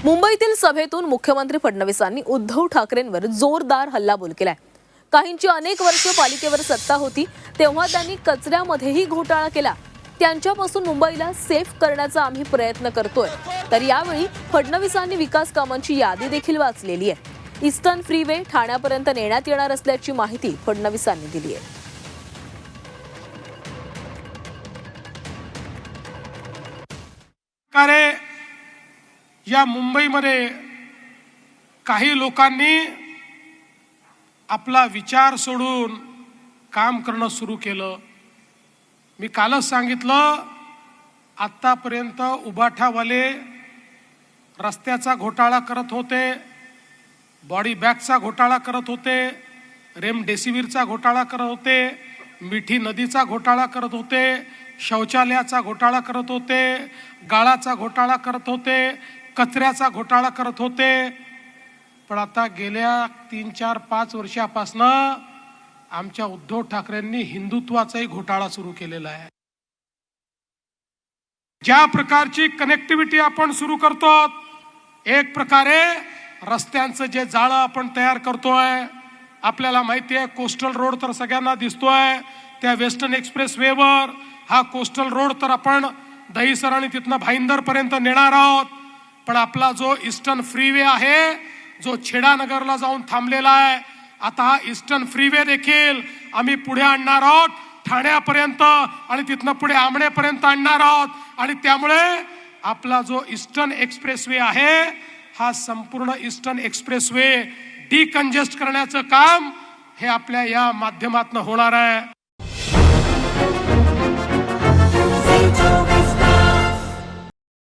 मुंबईतील सभेतून मुख्यमंत्री फडणवीसांनी उद्धव ठाकरेंवर जोरदार हल्लाबोल केलाय। काहींची अनेक वर्षे पालिकेवर सत्ता होती तेव्हा त्यांनी कचऱ्यामध्येही घोटाळा केला। त्यांच्यापासून मुंबईला सेफ करण्याचा आम्ही प्रयत्न करतोय। तर यावेळी फडणवीसांनी विकास कामांची यादी देखील वाचलेली आहे। ईस्टर्न फ्रीवे ठाण्यापर्यंत नेण्यात येणार असल्याची माहिती फडणवीसांनी दिली आहे। या मुंबईमध्ये काही लोकांनी आपला विचार सोडून काम करणं सुरू केलं। मी कालच सांगितलं, आतापर्यंत उबाठावाले रस्त्याचा घोटाळा करत होते, बॉडी बॅगचा घोटाळा करत होते, रेमडेसिवीरचा घोटाळा करत होते, मिठी नदीचा घोटाळा करत होते, शौचालयाचा घोटाळा करत होते, गाळाचा घोटाळा करत होते, कचऱ्याचा घोटाळा करत होते। पण आता गेल्या 3, 4, 5 वर्षापासून आमच्या उद्धव ठाकरेंनी हिंदुत्वाचाही घोटाळा सुरू केलेला आहे। ज्या प्रकारची कनेक्टिव्हिटी आपण सुरू करतो, एक प्रकारे रस्त्यांचं जे जाळं आपण तयार करतोय, आपल्याला माहिती आहे कोस्टल रोड तर सगळ्यांना दिसतोय, त्या वेस्टर्न एक्सप्रेस वेवर हा कोस्टल रोड तर आपण दहिसर आणि तिथनं भाईंदर पर्यंत नेणार आहोत। पण आपला जो ईस्टर्न फ्रीवे आहे, जो छेडानगरला जाऊन थांबलेला आहे, आता हा ईस्टर्न फ्रीवे देखील आम्ही पुढे आणणार आहोत, ठाण्यापर्यंत आणि तिथनं पुढे आमणेपर्यंत आणणार आहोत। आणि त्यामुळे आपला जो ईस्टर्न एक्सप्रेसवे आहे, हा संपूर्ण ईस्टर्न एक्सप्रेसवे डिकंजेस्ट करण्याचं काम हे आपल्या या माध्यमातून होणार आहे।